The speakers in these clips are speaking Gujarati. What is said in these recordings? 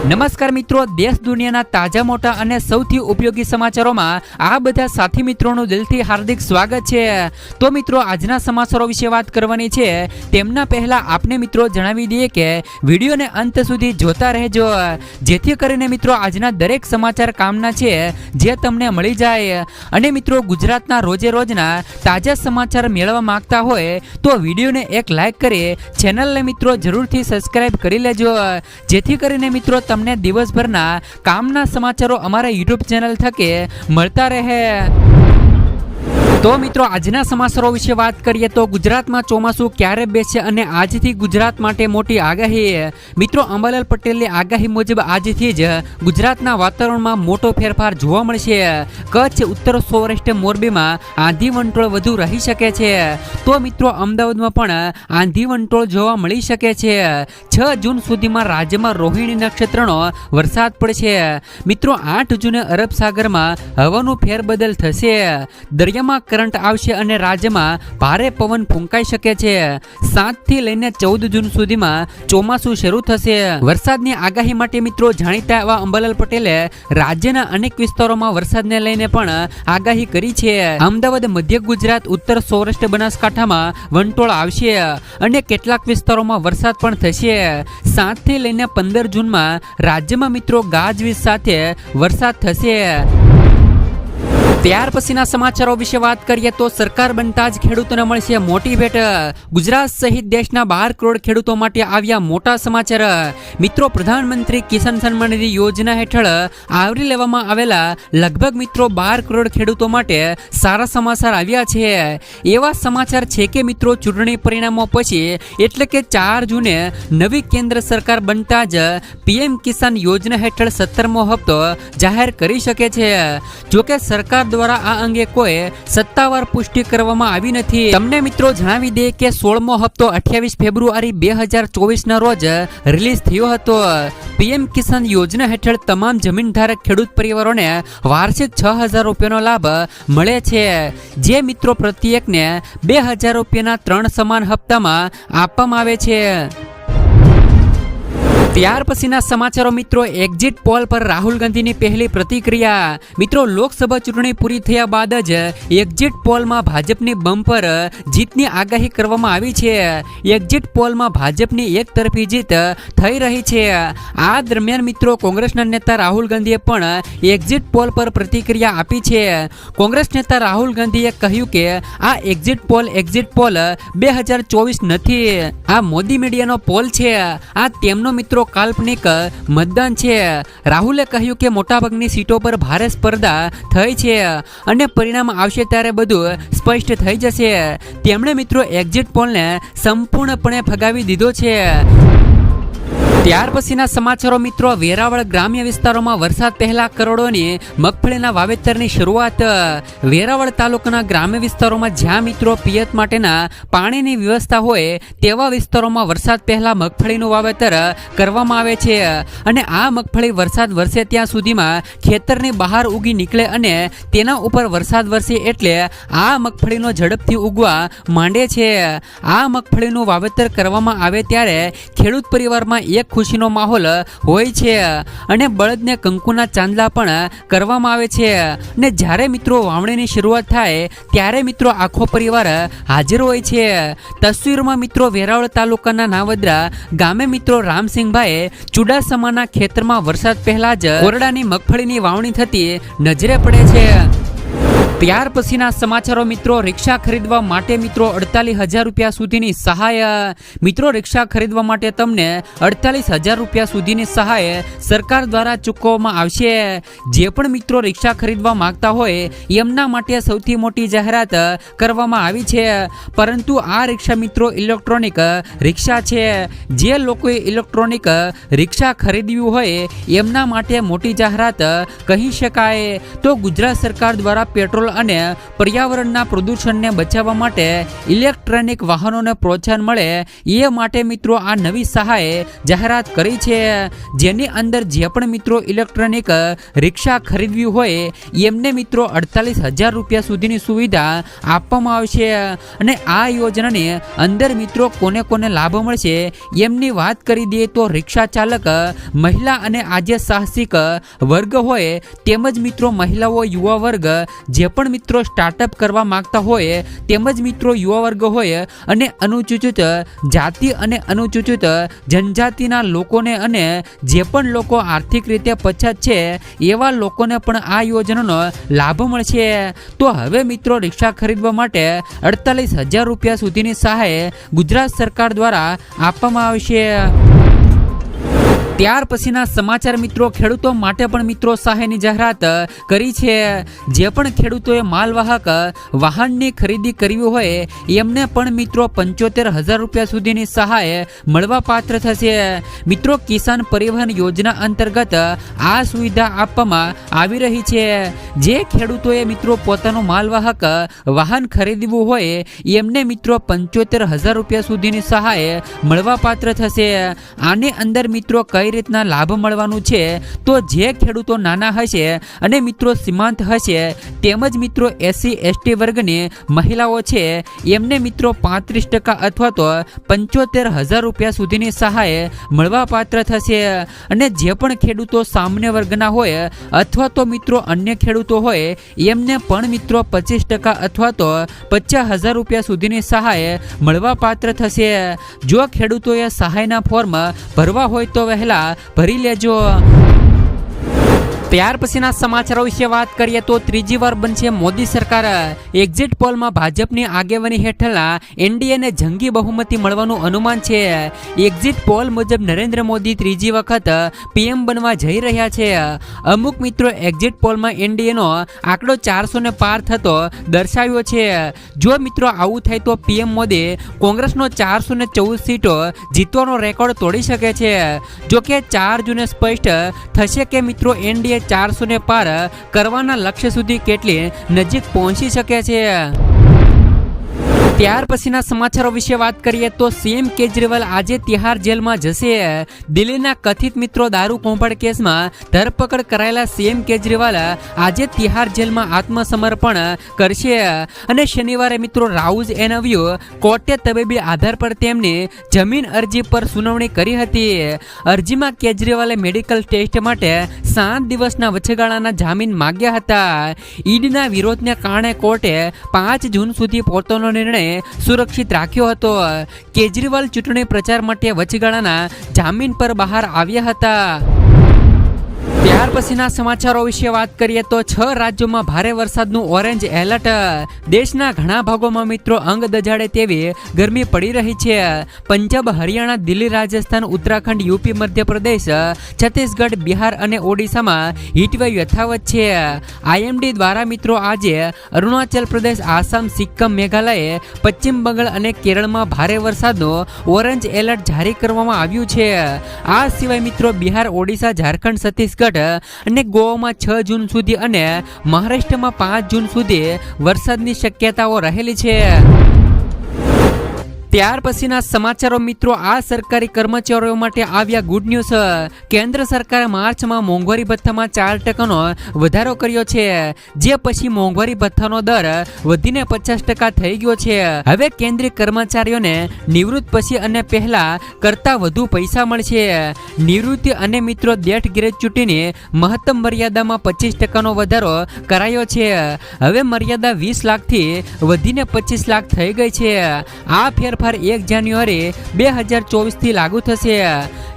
નમસ્કાર મિત્રો, દેશ દુનિયાના તાજા મોટા અને સૌથી ઉપયોગી સમાચારોમાં આ બધા સાથી મિત્રોનું દિલથી હાર્દિક સ્વાગત છે। તો મિત્રો, આજના સમાચારો વિશે વાત કરવાની છે। તેમના પહેલા આપને મિત્રો જણાવી દઈએ કે વિડીયોને અંત સુધી જોતા રહેજો, જેથી કરીને મિત્રો આજના દરેક સમાચાર કામના છે જે તમને મળી જાય। અને મિત્રો, ગુજરાતના રોજે રોજના તાજા સમાચાર મેળવવા માંગતા હોય તો વિડીયોને એક લાઈક કરી ચેનલને મિત્રો જરૂરથી સબસ્ક્રાઇબ કરી લેજો, જેથી કરીને મિત્રો તમને દિવસભરના કામના સમાચારો અમારા યુટ્યુબ ચેનલ થકે મળતા રહે। તો મિત્રો, આજના સમાચારો વિશે વાત કરીએ તો ગુજરાતમાં ચોમાસું ક્યારે બેસશે અને આજથી ગુજરાત માટે મોટી આગાહી। મિત્રો, અંબાલાલ પટેલની આગાહી મુજબ આજથી જ ગુજરાતના વાતાવરણમાં મોટો ફેરફાર જોવા મળશે। કચ્છ, ઉત્તર સૌરાષ્ટ્ર, મોરબીમાં આંધી વંટોળ વધુ રહી શકે છે। તો મિત્રો, અમદાવાદમાં પણ આંધી વંટોળ જોવા મળી શકે છે। 6 જૂન સુધીમાં રાજ્યમાં રોહિણી નક્ષત્રનો વરસાદ પડશે। મિત્રો, 8 જૂને અરબ સાગરમાં હવાનું ફેરબદલ થશે, દરિયામાં કરંટ આવશે અને રાજ્યમાં ભારે પવન ફૂંકાઈ શકે છે। 7 થી લઈને 14 જૂન સુધીમાં ચોમાસું શરૂ થશે। વરસાદની આગાહી માટે મિત્રો જાણીતા એવા અંબાલાલ પટેલે રાજ્યના અનેક વિસ્તારોમાં વરસાદને લઈને પણ આગાહી કરી છે। અમદાવાદ, મધ્ય ગુજરાત, ઉત્તર સૌરાષ્ટ્ર, બનાસકાંઠામાં વંટોળ આવશે અને કેટલાક વિસ્તારોમાં વરસાદ પણ થશે। 7 થી લઈને 15 જૂનમાં રાજ્યમાં મિત્રો ગાજવીજ સાથે વરસાદ થશે। ત્યાર પછીના સમાચારો વિશે વાત કરીએ તો સરકાર બનતા જ ખેડૂતોને મળશે મોટી ભેટ। ગુજરાત સહિત દેશના 12 કરોડ ખેડૂતો માટે આવ્યા મોટા સમાચાર। મિત્રો, પ્રધાનમંત્રી કિસાન સન્માન નિધિ યોજના હેઠળ આવરી લેવામાં આવેલા લગભગ મિત્રો 12 કરોડ ખેડૂતો માટે સારા સમાચાર આવ્યા છે। એવા સમાચાર છે કે મિત્રો, ચૂંટણી પરિણામો પછી એટલે કે 4 જૂને નવી કેન્દ્ર સરકાર બનતા જ પીએમ કિસાન યોજના હેઠળ 17મો હપ્તો જાહેર કરી શકે છે। જોકે સરકાર દ્વારા આ અંગે કોઈ સત્તાવાર પુષ્ટિ કરવામાં આવી નથી। તમને મિત્રો જણાવી દે કે 16મો હપ્તો 28 ફેબ્રુઆરી 2024 ના રોજ રિલીઝ થયો હતો। પીએમ કિસાન યોજના હેઠળ તમામ જમીનધારક ખેડૂત પરિવારોને વાર્ષિક 6000 રૂપિયાનો લાભ મળે છે, જે મિત્રો પ્રત્યેકને 2000 રૂપિયાના 3 સમાન હપ્તામાં આપવામાં આવે છે। ત્યાર પછીના સમાચારો મિત્રો, એક્ઝિટ પોલ પર રાહુલ ગાંધીની પહેલી પ્રતિક્રિયા। મિત્રો, લોકસભા ચૂંટણી પૂરી થયા બાદ જ એક્ઝિટ પોલમાં ભાજપની બમ્પર જીતની આગાહી કરવામાં આવી છે। એક્ઝિટ પોલમાં ભાજપની એક તરફી જીત થઈ રહી છે। આ દરમિયાન મિત્રો કોંગ્રેસના નેતા રાહુલ ગાંધીએ પણ એક્ઝિટ પોલ પર પ્રતિક્રિયા આપી છે। કોંગ્રેસ નેતા રાહુલ ગાંધીએ કહ્યું કે આ એક્ઝિટ પોલ 2024 નથી, આ મોદી મીડિયાનો પોલ છે, આ તેમનો મિત્રો કાલ્પનિક મતદાન છે। રાહુલે કહ્યું કે મોટાભાગની સીટો પર ભારે સ્પર્ધા થઈ છે અને પરિણામ આવશે ત્યારે બધું સ્પષ્ટ થઈ જશે। તેમણે મિત્રો એક્ઝિટ પોલને સંપૂર્ણપણે ફગાવી દીધો છે। ત્યાર પછીના સમાચારો મિત્રો, વેરાવળ ગ્રામ્ય વિસ્તારોમાં વરસાદ પહેલા કરોડોની મગફળીના વાવેતરની શરૂઆત। વેરાવળ તાલુકાના ગ્રામ્ય વિસ્તારોમાં જ્યાં મિત્રો પિયત માટેના પાણીની વ્યવસ્થા હોય તેવા વિસ્તારોમાં વરસાદ પહેલા મગફળીનું વાવેતર કરવામાં આવે છે અને આ મગફળી વરસાદ વરસે ત્યાં સુધીમાં ખેતરની બહાર ઉગી નીકળે અને તેના ઉપર વરસાદ વરસે એટલે આ મગફળીનો ઝડપથી ઉગવા માંડે છે। આ મગફળીનું વાવેતર કરવામાં આવે ત્યારે ખેડૂત પરિવારમાં એક ખુશીનો માહોલ હોય છે અને બળદને કંકુના ચાંદલા પણ કરવામાં આવે છે અને જ્યારે મિત્રો વાવણીની શરૂઆત થાય ત્યારે મિત્રો આખો પરિવાર હાજર હોય છે। તસવીરમાં મિત્રો વેરાવળ તાલુકાના નાવદરા ગામે મિત્રો રામસિંહભાઈ ચુડાસમાના ખેતરમાં વરસાદ પહેલા જ ઓરડાની મગફળીની વાવણી થતી નજરે પડે છે। ત્યાર પછીના સમાચારો મિત્રો, રિક્ષા ખરીદવા માટે મિત્રો 48,000 રૂપિયા સુધીની સહાય। મિત્રો, રિક્ષા ખરીદવા માટે તમને 48,000 રૂપિયા સુધીની સહાય સરકાર દ્વારા ચૂકવવામાં આવશે। જે પણ મિત્રો રિક્ષા ખરીદવા માંગતા હોય એમના માટે સૌથી મોટી જાહેરાત કરવામાં આવી છે, પરંતુ આ રિક્ષા મિત્રો ઇલેક્ટ્રોનિક રિક્ષા છે। જે લોકોએ ઇલેક્ટ્રોનિક રિક્ષા ખરીદ્યું હોય એમના માટે મોટી જાહેરાત કહી શકાય। તો ગુજરાત સરકાર દ્વારા પેટ્રોલ પેટ્રોલ અને પર્યાવરણના પ્રદૂષણને બચાવવા માટે ઇલેક્ટ્રોનિક વાહનોને પ્રોત્સાહન મળે એ માટે મિત્રો આ નવી સહાય જાહેરાત કરી છે, જેની અંદર જે પણ મિત્રો ઇલેક્ટ્રોનિક રિક્ષા ખરીદવી હોય એમને મિત્રો 48,000 રૂપિયા સુધીની સુવિધા આપવામાં આવશે. અને આ યોજનાની અંદર મિત્રો કોને કોને લાભ મળશે એમની વાત કરી દઈએ તો રિક્ષા ચાલક, મહિલા અને આજે સાહસિક વર્ગ હોય તેમજ મિત્રો મહિલાઓ, યુવા વર્ગ જે પણ મિત્રો સ્ટાર્ટઅપ કરવા માંગતા હોય તેમજ મિત્રો યુવા વર્ગ હોય અને અનુસૂચિત જાતિ અને અનુસૂચિત જનજાતિના લોકોને અને જે પણ લોકો આર્થિક રીતે પછાત છે એવા લોકોને પણ આ યોજનાનો લાભ મળશે. તો હવે મિત્રો રિક્ષા ખરીદવા માટે 48,000 રૂપિયા સુધીની સહાય ગુજરાત સરકાર દ્વારા આપવામાં આવશે. ત્યાર પછીના સમાચાર મિત્રો, ખેડૂતો માટે પણ મિત્રો સહાયની જાહેરાત કરી છે. જે પણ ખેડૂતોએ માલવાહક વાહનની ખરીદી કરવી હોય એમને પણ મિત્રો 75,000 રૂપિયા સુધીની સહાય મળવા પાત્ર થશે. મિત્રો કિસાન પરિવહન યોજના અંતર્ગત આ સુવિધા આપવામાં આવી રહી છે. જે ખેડૂતોએ મિત્રો પોતાનું માલવાહક વાહન ખરીદવું હોય એમને મિત્રો 75,000 રૂપિયા સુધીની સહાય મળવા પાત્ર થશે. આની અંદર મિત્રો કઈ રીતના લાભ મળવાનું છે તો જે ખેડૂતો નાના હશે અને મિત્રો સીમાંત હશે તેમજ મિત્રો SC ST વર્ગની મહિલાઓ છે એમને મિત્રો 35% અથવા તો 75,000 રૂપિયા સુધીની સહાય મળવા પાત્ર થશે. અને જે પણ ખેડૂતો સામાન્ય વર્ગના હોય અથવા તો મિત્રો અન્ય ખેડૂતો હોય એમને પણ મિત્રો 25% અથવા તો 50,000 રૂપિયા સુધીની સહાય મળવા પાત્ર થશે. જો ખેડૂતોએ સહાયના ફોર્મ ભરવા હોય તો વહેલા ભરી લેજો. ત્યાર પછીના સમાચારો વિશે વાત કરીએ તો ત્રીજી વાર બનશે મોદી સરકાર. એક્ઝિટ પોલમાં ભાજપની આગેવાની હેઠળના એનડીએને જંગી બહુમતી મળવાનું અનુમાન છે. એક્ઝિટ પોલ મુજબ નરેન્દ્ર મોદી ત્રીજી વખત પીએમ બનવા જઈ રહ્યા છે. અમુક મિત્રો એક્ઝિટ પોલમાં એનડીએનો આંકડો 400 ને પાર થતો દર્શાવ્યો છે. જો મિત્રો આવું થાય તો પીએમ મોદી કોંગ્રેસનો 414 સીટો જીતવાનો રેકોર્ડ તોડી શકે છે. જોકે 4 જૂને સ્પષ્ટ થશે કે મિત્રો એનડીએ 400 ને પાર કરવાના લક્ષ્ય સુધી કેટલી નજીક પહોંચી શકે છે. ત્યાર પછીના સમાચારો વિશે વાત કરીએ તો સીએમ કેજરીવાલ આજે તિહાર જેલમાં જશે. દિલ્હીના કથિત મિત્રો દારૂ કોંપણ કેસમાં ધરપકડ કરાયેલા સીએમ કેજરીવાલ આજે તિહાર જેલમાં આત્મસમર્પણ કરશે. અને શનિવારે મિત્રો રાઉઝ એનવ્યુ કોર્ટે તબીબી આધાર પર તેમની જમીન અરજી પર સુનાવણી કરી હતી. અરજીમાં કેજરીવાલે મેડિકલ ટેસ્ટ માટે 7 દિવસના વચગાળાના જામીન માંગ્યા હતા. ઈડના વિરોધને કારણે કોર્ટે 5 જૂન સુધી પોતાનો નિર્ણય સુરક્ષિત રાખ્યો હતો. કેજરીવાલ ચૂંટણી પ્રચાર માટે વચગાળાના જામીન પર બહાર આવ્યા હતા. ત્યાર પછીના સમાચારો વિશે વાત કરીએ તો 6 રાજ્યોમાં ભારે વરસાદનું ઓરેન્જ એલર્ટ. દેશના ઘણા ભાગોમાં મિત્રો અંગ દજાડે તેવી ગરમી પડી રહી છે. પંજાબ, હરિયાણા, દિલ્હી, રાજસ્થાન, ઉત્તરાખંડ, યુપી, મધ્યપ્રદેશ, છત્તીસગઢ, બિહાર અને ઓડિશામાં હીટવેવ યથાવત છે. IMD દ્વારા મિત્રો આજે અરુણાચલ પ્રદેશ, આસામ, સિક્કમ, મેઘાલય, પશ્ચિમ બંગાળ અને કેરળમાં ભારે વરસાદનું ઓરેન્જ એલર્ટ જારી કરવામાં આવ્યું છે. આ સિવાય મિત્રો બિહાર, ઓડિશા, ઝારખંડ, છત્તીસગઢ અને ગોવામાં 6 જૂન સુધી અને મહારાષ્ટ્રમાં 5 જૂન સુધી વરસાદની શક્યતાઓ રહેલી છે. ત્યાર પછીના સમાચારો મિત્રો, આ સરકારી કર્મચારીઓ માટે આવ્યા ગુડ ન્યૂઝ. કેન્દ્ર સરકારે માર્ચમાં મોંઘવારી ભથ્થામાં 4% વધારો કર્યો છે, જે પછી મોંઘવારી ભથ્થાનો દર વધીને 50% થઈ ગયો છે. હવે કેન્દ્રીય કર્મચારીઓને નિવૃત્ત પછી અને પહેલા કરતા વધુ પૈસા મળશે. નિવૃત્તિ અને મિત્રો દેઠ ગ્રેચ્યુટીની મહત્તમ મર્યાદામાં 25% વધારો કરાયો છે. હવે મર્યાદા 20 લાખથી વધીને 25 લાખ થઈ ગઈ છે. આ ફેરફાર 1 જાન્યુઆરી 2024 થી લાગુ થશે.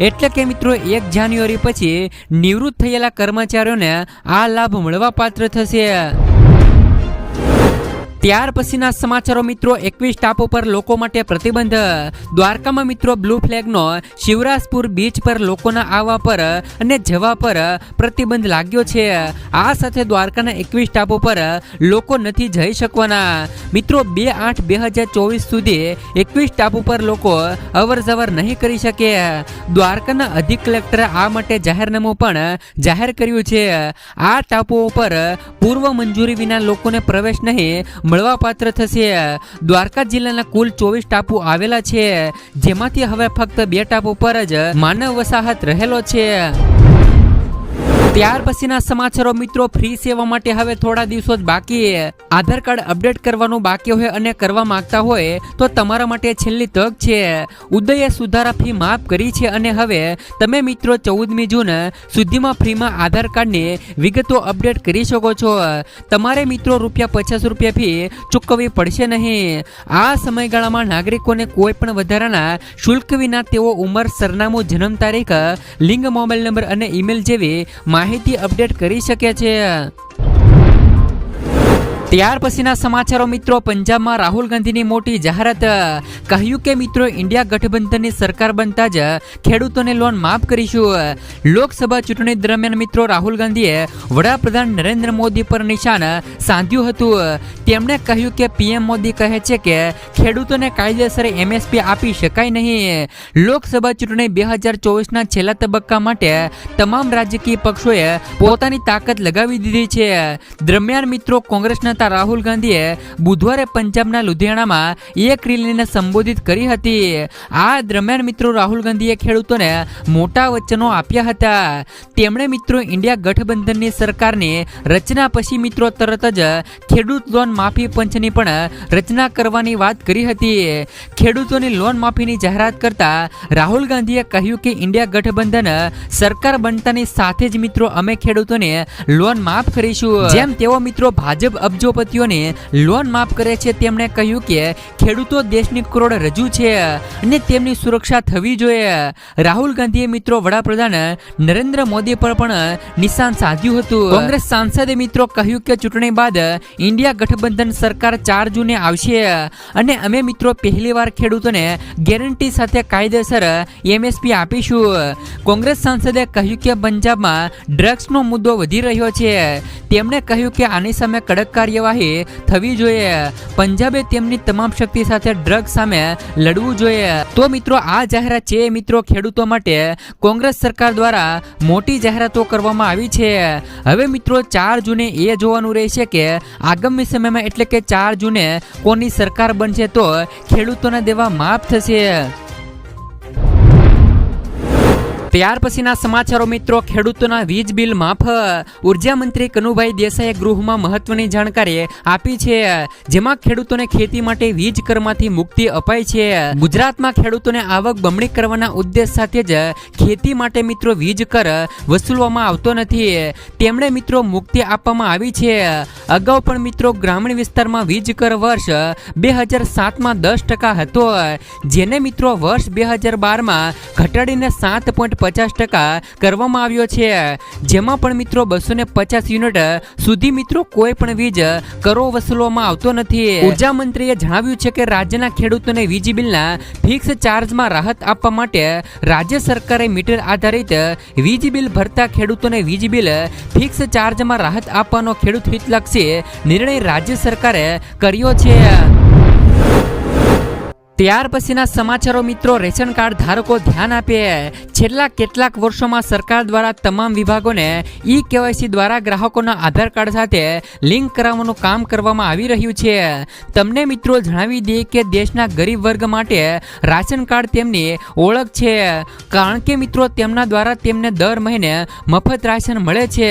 એટલે કે મિત્રો 1 જાન્યુઆરી પછી નિવૃત્ત થયેલા કર્મચારીઓને આ લાભ મળવા પાત્ર થશે. ત્યાર પછીના સમાચારો મિત્રો 21 ટાપુ પર લોકો માટે પ્રતિબંધ. દ્વારકામાં મિત્રો બ્લુ ફ્લેગનો શિવરાજપુર બીચ પર લોકોના આવવા પર અને જવા પર પ્રતિબંધ લાગ્યો છે. આ સાથે દ્વારકાના 21 ટાપુ પર લોકો નથી જઈ શકવાના. મિત્રો 2/8/2024 સુધી 21 ટાપુ પર લોકો અવર જવર નહીં કરી શકે. દ્વારકાના અધિક કલેક્ટરે આ માટે જાહેરનામું પણ જાહેર કર્યું છે. આ ટાપુઓ પર પૂર્વ મંજૂરી વિના લોકોને પ્રવેશ નહીં મળવાપાત્ર થશે. દ્વારકા જિલ્લાના કુલ 24 ટાપુ આવેલા છે, જેમાંથી હવે ફક્ત 2 ટાપુ પર જ માનવ વસાહત રહેલો છે. ત્યાર પછીના સમાચારો મિત્રો ફ્રી સેવા માટે હવે થોડા દિવસો જ બાકી. આધાર કાર્ડ અપડેટ કરવાનું બાકી હોય અને કરવા માંગતા હોય તો તમારા માટે છેલ્લી તક છે. ઉદયે સુધારા ફી માફ કરી છે અને હવે તમે મિત્રો 14મી જૂન સુધીમાં ફ્રીમાં આધાર કાર્ડની વિગતો અપડેટ કરી શકો છો. તમારે મિત્રો ₹50 ફી ચૂકવવી પડશે નહીં. આ સમયગાળામાં નાગરિકોને કોઈ પણ વધારાના શુલ્ક વિના તેઓ ઉંમર, સરનામું, જન્મ તારીખ, લિંગ, મોબાઈલ નંબર અને ઈમેલ જેવી માહિતી અપડેટ કરી શકે છે. ત્યાર પછીના સમાચારો મિત્રો પંજાબમાં રાહુલ ગાંધીની મોટી જાહેરાત. કહ્યું કે મિત્રો ઇન્ડિયા ગઠબંધનની સરકાર બનતા જ ખેડૂતોને લોન માફ કરીશું. લોકસભા ચૂંટણી દરમિયાન મિત્રો રાહુલ ગાંધીએ વડાપ્રધાન નરેન્દ્ર મોદી પર નિશાન સાધ્યું હતું. તેમણે કહ્યું કે પીએમ મોદી કહે છે કે ખેડૂતોને કાયદેસર એમએસપી આપી શકાય નહીં. લોકસભા ચૂંટણી 2024ના છેલ્લા તબક્કા માટે તમામ રાજકીય પક્ષોએ પોતાની તાકાત લગાવી દીધી છે. દરમિયાન મિત્રો કોંગ્રેસના રાહુલ ગાંધીએ બુધવારે પંજાબના લુધિયાણામાં એક રેલીને સંબોધિત કરી હતી. આ દરમિયાન મિત્રો રાહુલ ગાંધીએ ખેડૂતોને મોટા વચનો આપ્યા હતા. તેમણે મિત્રો ઇન્ડિયા ગઠબંધનની સરકારની રચના પછી મિત્રો તરત જ ખેડૂત લોન માફી પંચની પણ રચના કરવાની વાત કરી હતી. ખેડૂતોની લોન માફીની જાહેરાત કરતા રાહુલ ગાંધીએ કહ્યું કે ઇન્ડિયા ગઠબંધન સરકાર બનતાની સાથે જ મિત્રો અમે ખેડૂતોને લોન માફ કરીશું. જેમ તેઓ મિત્રો ભાજપ અબજોપતિઓને લોન માફ કરે છે, તેમણે કહ્યું કે ખેડૂતો દેશની કરોડરજ્જુ છે અને તેમની સુરક્ષા થવી જોઈએ. રાહુલ ગાંધીએ મિત્રો વડાપ્રધાન નરેન્દ્ર મોદી પર પણ નિશાન સાધ્યું હતું. કોંગ્રેસ સાંસદે મિત્રો કહ્યું કે ચૂંટણી બાદ ઇન્ડિયા ગઠબંધન સરકાર 4 જૂને આવશે અને અમે મિત્રો પહેલીવાર ખેડૂતોને ગેરંટી સાથે કાયદેસર એમએસપી આપીશું. કોંગ્રેસ સાંસદે કહ્યું કે પંજાબમાં ડ્રગ્સનો મુદ્દો વધી રહ્યો છે. તેમણે કહ્યું કે આની સામે કડક કાર્યવાહી થવી જોઈએ. પંજાબે તેમની તમામ શક્તિ સાથે ડ્રગ્સ સામે લડવું જોઈએ. તો મિત્રો આ જાહેરાત છે મિત્રો ખેડૂતો માટે કોંગ્રેસ સરકાર દ્વારા મોટી જાહેરાતો કરવામાં આવી છે. હવે મિત્રો 4 જૂને એ જોવાનું રહેશે કે આગામી સમયમાં એટલે કે 4 જૂને કોની સરકાર બનશે તો ખેડૂતોના દેવા માફ થશે. ત્યાર પછીના સમાચારો મિત્રો ખેડૂતોના વીજ બિલ માફ. ઉર્જા મંત્રી કનુભાઈ દેસાઈએ ગૃહમાં મહત્વની જાણકારી આપી છે, જેમાં ખેડૂતોને ખેતી માટે વીજ કરમાંથી મુક્તિ અપાઈ છે. ગુજરાતમાં ખેડૂતોને આવક બમણી કરવાના ઉદ્દેશ સાથે જ ખેતી માટે મિત્રો વીજ કર વસૂલવામાં આવતો નથી. તેમણે મિત્રો મુક્તિ આપવામાં આવી છે. અગાઉ પણ મિત્રો ગ્રામીણ વિસ્તારમાં વીજ કર વર્ષ 2007માં 10% હતો, જેને મિત્રો વર્ષ 2012માં ઘટાડીને 7.50% કરવામાં આવ્યો છે. જેમાં પણ મિત્રો 250 યુનિટ સુધી મિત્રો કોઈ પણ વીજ કરો વસૂલવામાં આવતો નથી. ઉર્જા મંત્રીએ જણાવ્યું છે કે રાજ્યના ખેડૂતોને વીજ બિલના ફિક્સ ચાર્જમાં રાહત આપવા માટે રાજ્ય સરકારે મીટર આધારિત વીજ બિલ ભરતા ખેડૂતોને વીજ બિલ ફિક્સ ચાર્જમાં રાહત આપવાનો ખેડૂત હિતલક્ષી નિર્ણય રાજ્ય સરકારે કર્યો છે. ત્યાર પછીના સમાચારો મિત્રો રેશન કાર્ડ ધારકો ધ્યાન આપે. છેલ્લા કેટલાક વર્ષોમાં સરકાર દ્વારા તમામ વિભાગોને ઈ-કેવાયસી દ્વારા ગ્રાહકોના આધાર કાર્ડ સાથે લિંક કરાવવાનું કામ કરવામાં આવી રહ્યું છે. તમને મિત્રો જણાવી દઈએ કે દેશના ગરીબ વર્ગ માટે રાશન કાર્ડ તેમની ઓળખ છે, કારણ કે મિત્રો તેમના દ્વારા તેમને દર મહિને મફત રાશન મળે છે.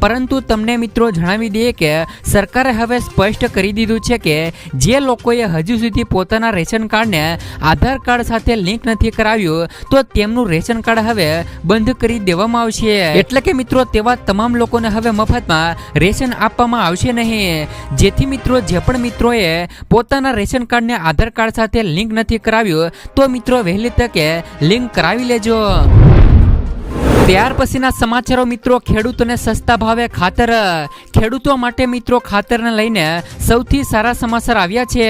પરંતુ તમને મિત્રો જણાવી દઈએ કે સરકારે હવે સ્પષ્ટ કરી દીધું છે કે જે લોકોએ હજુ સુધી પોતાના રેશન કાર્ડ આધાર કાર્ડ સાથે લિંક નથી કરાવ્યું તો તેમનું રેશન કાર્ડ હવે બંધ કરી દેવામાં આવશે. એટલે કે મિત્રો તેવા તમામ લોકોને હવે મફતમાં રેશન આપવામાં આવશે નહીં. જેથી મિત્રો જે પણ મિત્રોએ પોતાના રેશન કાર્ડને આધાર કાર્ડ સાથે લિંક નથી કરાવ્યું તો મિત્રો વહેલી તકે લિંક કરાવી લેજો. ત્યાર પછીના સમાચારો મિત્રો, ખેડૂતોને સસ્તા ભાવે ખાતર. ખેડૂતો માટે મિત્રો ખાતરને લઈને સૌથી સારા સમાચાર આવ્યા છે.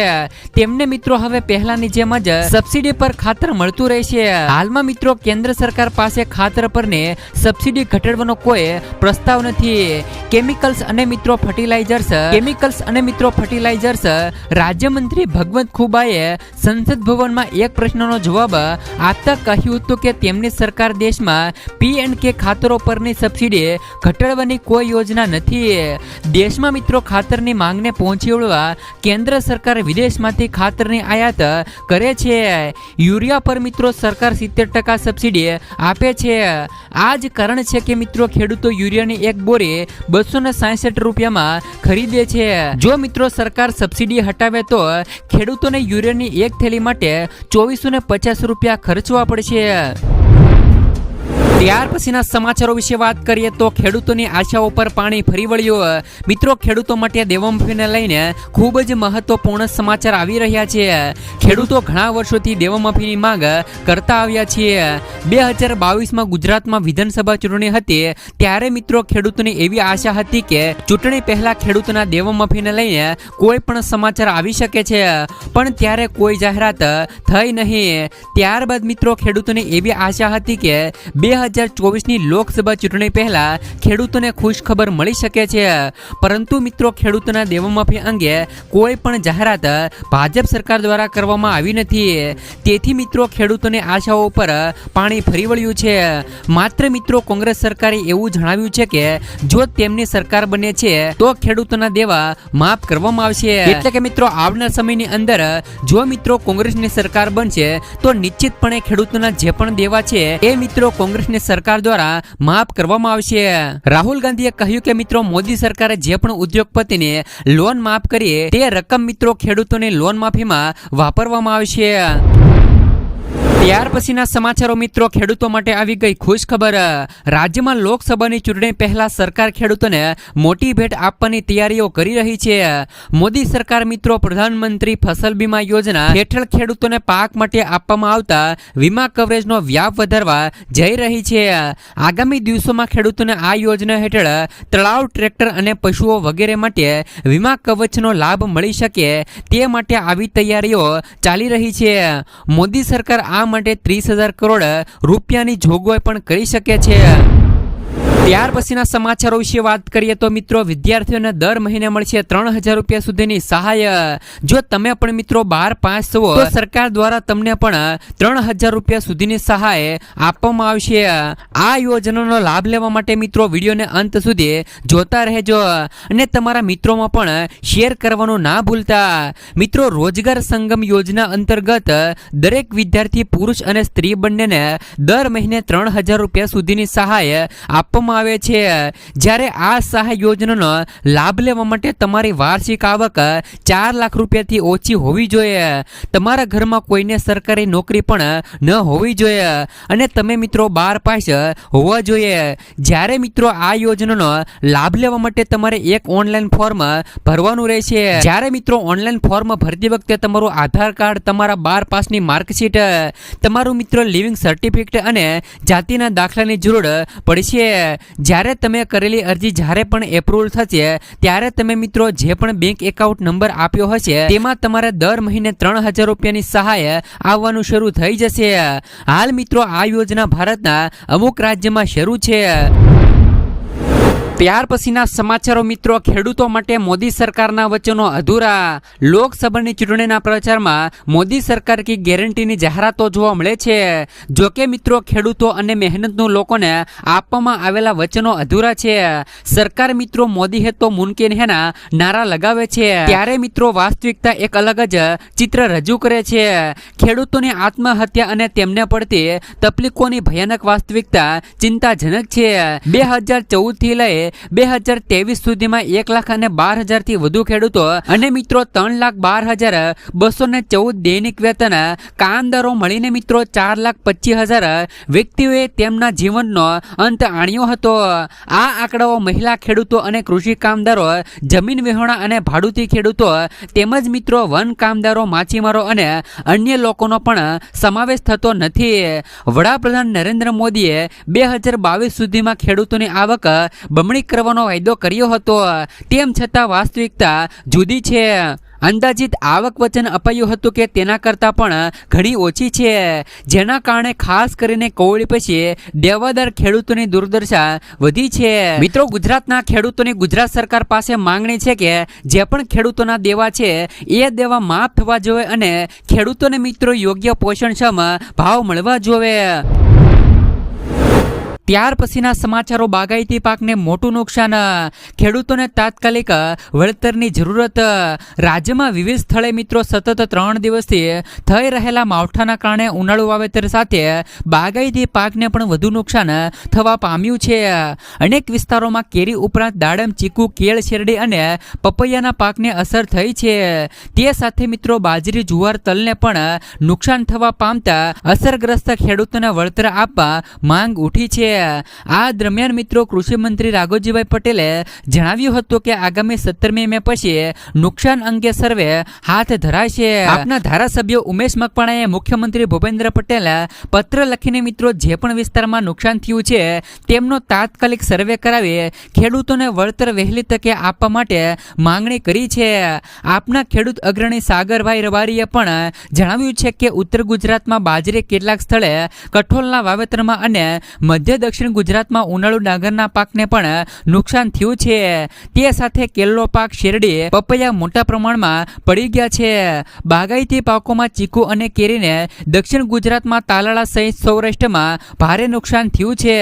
તેમને મિત્રો હવે પહેલાની જેમ જ સબસિડી પર ખાતર મળતું રહેશે. હાલમાં મિત્રો કેન્દ્ર સરકાર પાસે ખાતર પરની સબસિડી ઘટાડવાનો કોઈ પ્રસ્તાવ નથી. કેમિકલ્સ અને મિત્રો ફર્ટિલાઇઝર્સ રાજ્યમંત્રી ભગવંત ખુબાએ સંસદ ભવનમાં એક પ્રશ્નનો જવાબ આપતા કહ્યું હતું કે તેમની સરકાર દેશમાં P&K ખાતરો પરની સબસિડી ઘટાડવાની કોઈ યોજના નથી. દેશમાં મિત્રો ખાતરની માંગને પહોંચી વળવા કેન્દ્ર સરકાર વિદેશમાંથી ખાતરની આયાત કરે છે. યુરિયા પર મિત્રો સરકાર 70% સબસિડી આપે છે. આ જ કારણ છે કે મિત્રો ખેડૂતો યુરિયાની એક બોરી 266 રૂપિયામાં ખરીદે છે. જો મિત્રો સરકાર સબસિડી હટાવે તો ખેડૂતોને યુરિયાની એક થેલી માટે 2450 રૂપિયા ખર્ચવા પડશે. ત્યાર પછીના સમાચારો વિશે વાત કરીએ તો ખેડૂતોની આશાઓ પર પાણી ફરી વળ્યું. મિત્રો ખેડૂતો માટે દેવમાફીને લઈને ખૂબ જ મહત્વપૂર્ણ સમાચાર આવી રહ્યા છે. ખેડૂતો ઘણા વર્ષોથી દેવમાફીની માંગ કરતા આવ્યા છે. 2022માં ગુજરાતમાં વિધાનસભા ચૂંટણી હતી ત્યારે મિત્રો ખેડૂતોની એવી આશા હતી કે ચૂંટણી પહેલા ખેડૂતોના દેવમાફીને લઈને કોઈ પણ સમાચાર આવી શકે છે, પણ ત્યારે કોઈ જાહેરાત થઈ નહીં. ત્યારબાદ મિત્રો ખેડૂતોની એવી આશા હતી કે 2024ની લોકસભા ચૂંટણી પહેલા ખેડૂતોને ખુશખબર મળી શકે છે, પરંતુ મિત્રો ખેડૂતોના દેવમાફી અંગે કોઈ પણ જાહેરાત ભાજપ સરકાર દ્વારા કરવામાં આવી નથી. તેથી મિત્રો ખેડૂતોની આશાઓ પર પાણી ફરી વળ્યું છે. માત્ર મિત્રો કોંગ્રેસ સરકારે એવું જણાવ્યું છે કે જો તેમની સરકાર બને છે તો ખેડૂતોના દેવા માફ કરવામાં આવશે. એટલે કે મિત્રો આવનાર સમયની અંદર જો મિત્રો કોંગ્રેસની સરકાર બનશે તો નિશ્ચિતપણે ખેડૂતોના જે પણ દેવા છે એ મિત્રો કોંગ્રેસની સરકાર દ્વારા માફ કરવામાં આવશે. રાહુલ ગાંધીએ કહ્યું કે મિત્રો મોદી સરકારે જે પણ ઉદ્યોગપતિને લોન માફ કરી તે રકમ મિત્રો ખેડૂતોની લોન માફીમાં વાપરવામાં આવશે. ત્યાર પછીના સમાચારો મિત્રો, ખેડૂતો માટે આવી ગઈ ખુશ ખબર. રાજ્યમાં લોકસભાની ચૂંટણી પહેલા સરકાર ખેડૂતોને મોટી ભેટ આપવાની તૈયારીઓ કરી રહી છે. મોદી સરકાર મિત્રો પ્રધાનમંત્રી ફસલ બીમા યોજના હેઠળ ખેડૂતોને પાક માટે આપવામાં આવતા વીમા કવરેજનો વ્યાપ વધારવા જઈ રહી છે. આગામી દિવસોમાં ખેડૂતોને આ યોજના હેઠળ તળાવ, ટ્રેક્ટર અને પશુઓ વગેરે માટે વીમા કવચનો લાભ મળી શકે તે માટે આવી તૈયારીઓ ચાલી રહી છે. મોદી સરકાર આ માટે 30,000 કરોડ રૂપિયાની જોગવાઈ પણ કરી શકે છે. ત્યાર પછીના સમાચારો વિશે વાત કરીએ તો મિત્રો વિદ્યાર્થીઓને દર મહિને મળશે 3,000 રૂપિયા સુધીની સહાય. જો તમે પણ મિત્રો 12 પાસ છો તો સરકાર દ્વારા તમને પણ 3,000 રૂપિયા સુધીની સહાય આપવામાં આવશે. આ યોજનાનો લાભ લેવા માટે મિત્રો વિડીયોને અંત સુધી જોતા રહેજો અને તમારા મિત્રોમાં પણ શેર કરવાનું ના ભૂલતા. મિત્રો રોજગાર સંગમ યોજના અંતર્ગત દરેક વિદ્યાર્થી પુરુષ અને સ્ત્રી બંનેને દર મહિને 3,000 રૂપિયા સુધીની સહાય આપવામાં આવે છે. જ્યારે આ સહાય યોજનાનો લાભ લેવા માટે તમારી વાર્ષિક આવક 4 લાખ રૂપિયાથી ઓછી હોવી જોઈએ. તમારા ઘરમાં કોઈને સરકારી નોકરી પણ ન હોવી જોઈએ અને તમે મિત્રો 12 પાસ હોવા જોઈએ. જ્યારે મિત્રો આ યોજનાનો લાભ લેવા માટે તમારે એક ઓનલાઈન ફોર્મ ભરવાનું રહેશે. જ્યારે મિત્રો ઓનલાઈન ફોર્મ ભરતી વખતે તમારું આધાર કાર્ડ, તમારા 12 પાસની માર્કશીટ, તમારું મિત્રો લિવિંગ સર્ટિફિકેટ અને જાતિના દાખલાની જરૂર પડશે. જ્યારે તમે કરેલી અરજી જ્યારે પણ એપ્રુવલ થશે ત્યારે તમે મિત્રો જે પણ બેંક એકાઉન્ટ નંબર આપ્યો હશે તેમાં તમારે દર મહિને 3,000 રૂપિયાની સહાય આવવાનું શરૂ થઈ જશે. હાલ મિત્રો આ યોજના ભારતના અમુક રાજ્યમાં શરૂ છે. ત્યાર પછીના સમાચારો મિત્રો, ખેડૂતો માટે મોદી સરકારના વચનો અધૂરા. લોકસભાની ચૂંટણીના પ્રચારમાં મોદી સરકાર કી ગેરંટીની જાહેરાતો જોવા મળે છે. જોકે મિત્રો ખેડૂતો અને મહેનતનું લોકોને આપવામાં આવેલા વચનો અધૂરા છે. સરકાર મિત્રો મોદી હે તો મુમકિન હેના નારા લગાવે છે ત્યારે મિત્રો વાસ્તવિકતા એક અલગ જ ચિત્ર રજૂ કરે છે. ખેડૂતોની આત્મહત્યા અને તેમને પડતી તકલીફોની ભયાનક વાસ્તવિકતા ચિંતાજનક છે. 2014 થી લઈ 2023 સુધીમાં 1,12,000 થી વધુ ખેડૂતો અને મિત્રો 3,12,214 દૈનિક વેતન કામદારો મળીને મિત્રો 4,25,000 વ્યક્તિઓએ તેમના જીવનનો અંત આણ્યો હતો. આ આંકડાઓ મહિલા ખેડૂતો અને કૃષિ કામદારો, જમીન વિહોણા અને ભાડુતી ખેડૂતો તેમજ મિત્રો વન કામદારો, માછીમારો અને અન્ય લોકોનો પણ સમાવેશ થતો નથી. વડાપ્રધાન નરેન્દ્ર મોદીએ 2022 સુધીમાં ખેડૂતોની આવક બમણી કરવાનો વાયદો કર્યો હતો. તેમ છતાં વાસ્તવિકતા જુદી છે. અંદાજિત આવક વચન અપાયું હતું કે તેના કરતાં પણ ઘણી ઓછી છે, જેના કારણે ખાસ કરીને કોવિડ પછી દેવાદાર ખેડૂતોની દુર્દશા વધી છે. મિત્રો, ગુજરાતના ખેડૂતોની ગુજરાત સરકાર પાસે માંગણી છે કે જે પણ ખેડૂતોના દેવા છે એ દેવા માફ થવા જોઈએ અને ખેડૂતોને મિત્રો યોગ્ય પોષણક્ષમ ભાવ મળવા જોઈએ. ત્યાર પછીના સમાચારો. બાગાયતી પાકને મોટું નુકસાન, ખેડૂતોને તાત્કાલિક વળતરની જરૂરત. રાજ્યમાં વિવિધ સ્થળે મિત્રો સતત 3 દિવસથી થઈ રહેલા માવઠાના કારણે ઉનાળુ વાવેતર સાથે બાગાયતી પાકને પણ વધુ નુકસાન થવા પામ્યું છે. અનેક વિસ્તારોમાં કેરી ઉપરાંત દાડમ, ચીકુ, કેળ, શેરડી અને પપૈયાના પાકને અસર થઈ છે. તે સાથે મિત્રો બાજરી, જુવાર, તલને પણ નુકસાન થવા પામતા અસરગ્રસ્ત ખેડૂતોને વળતર આપવા માંગ ઉઠી છે. આ દરમિયાન મિત્રો કૃષિ મંત્રી રાઘોજીભાઈ પટેલે જણાવ્યું હતું કે આગામી 17મી મે પછી નુકસાન અંગે સર્વે હાથ ધરાશે. આપના ધારાસભ્ય ઉમેશ મકવાણાએ મુખ્યમંત્રી ભૂપેન્દ્ર પટેલ પત્ર લખીને મિત્રો જે પણ વિસ્તારમાં નુકસાન થયું છે તેમનો તાત્કાલિક સર્વે કરાવી ખેડૂતોને વળતર વહેલી તકે આપવા માટે માંગણી કરી છે. આપના ખેડૂત અગ્રણી સાગરભાઈ રબારીએ પણ જણાવ્યું છે કે ઉત્તર ગુજરાતમાં બાજરી, કેટલાક સ્થળે કઠોળના વાવેતરમાં અને મધ્ય દક્ષિણ ગુજરાતમાં ઉનાળુ ડાંગરના પાકને પણ નુકસાન થયું છે. તે સાથે કેળનો પાક, શેરડી, પપૈયા મોટા પ્રમાણમાં પડી ગયા છે. બાગાયતી પાકોમાં ચીકુ અને કેરીને દક્ષિણ ગુજરાતમાં, તાલાળા સહિત સૌરાષ્ટ્રમાં ભારે નુકસાન થયું છે.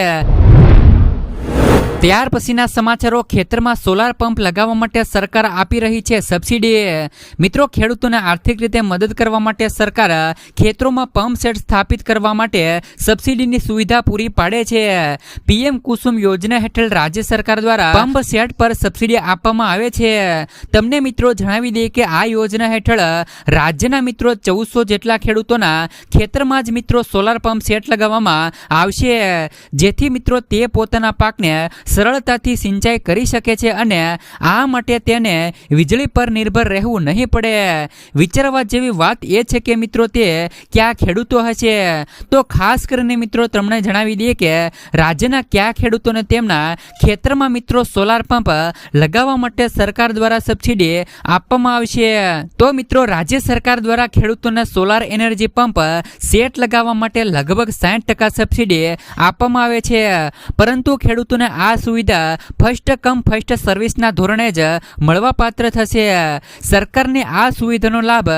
ત્યાર પછીના સમાચારો. ખેતરમાં સોલાર પંપ લગાવવા માટે સરકાર આપી રહી છે સબસિડી. મિત્રો, ખેડૂતોને આર્થિક રીતે મદદ કરવા માટે સરકાર ખેતરોમાં પંપ સેટ સ્થાપિત કરવા માટે સબસિડીની સુવિધા પૂરી પાડે છે. પીએમ કુસુમ યોજના હેઠળ રાજ્ય સરકાર દ્વારા પંપ સેટ પર સબસિડી આપવામાં આવે છે. તમને મિત્રો જણાવી દઈએ કે આ યોજના હેઠળ રાજ્યના મિત્રો 1400 જેટલા ખેડૂતોના ખેતરમાં જ મિત્રો સોલાર પંપ સેટ લગાવવામાં આવશે, જેથી મિત્રો તે પોતાના પાકને સરળતાથી સિંચાઈ કરી શકે છે અને આ માટે તેને વીજળી પર નિર્ભર રહેવું નહીં પડે. વિચારવા જેવી વાત એ છે કે મિત્રો તે કયા ખેડૂતો હશે? તો ખાસ કરીને મિત્રો તમને જણાવી દઈએ કે રાજ્યના કયા ખેડૂતોને તેમના ખેતરમાં મિત્રો સોલાર પંપ લગાવવા માટે સરકાર દ્વારા સબસિડી આપવામાં આવશે. તો મિત્રો રાજ્ય સરકાર દ્વારા ખેડૂતોને સોલાર એનર્જી પંપ સેટ લગાવવા માટે લગભગ 60% સબસિડી આપવામાં આવે છે, પરંતુ ખેડૂતોને આ સુવિધા ફર્સ્ટ કમ ફર્સ્ટ સર્વિસના ધોરણે જ મળવાપાત્ર થશે. સરકારની આ સુવિધાનો લાભ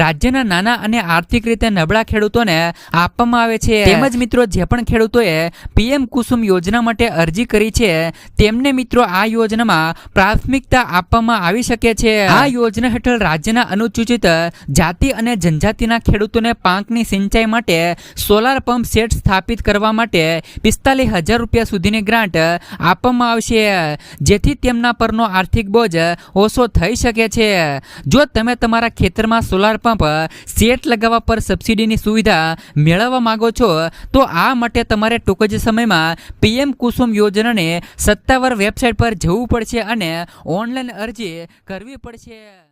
રાજ્યના નાના અને આર્થિક રીતે નબળા ખેડૂતોને આપવામાં આવે છે. તેમજ મિત્રો જે પણ ખેડૂતોએ પીએમ કુસુમ યોજના માટે અરજી કરી છે તેમને મિત્રો આ યોજનામાં પ્રાથમિકતા આપવામાં આવી શકે છે. આ યોજના હેઠળ રાજ્યના અનુસૂચિત જાતિ અને જનજાતિના ખેડૂતોને પાકની સિંચાઈ માટે સોલાર પંપ સેટ સ્થાપિત કરવા માટે 45,000 રૂપિયા સુધીની ગ્રાન્ટ આપવામાં આવશે, જેથી તેમના પરનો આર્થિક બોજ ઓછો થઈ શકે છે. જો તમે તમારા ખેતરમાં સોલાર પંપ સેટ લગાવવા પર સબસિડીની સુવિધા મેળવવા માંગો છો તો આ માટે તમારે ટૂંક જ સમયમાં પીએમ કુસુમ યોજનાની સત્તાવાર વેબસાઇટ પર જવું પડશે અને ઓનલાઈન અરજી કરવી પડશે.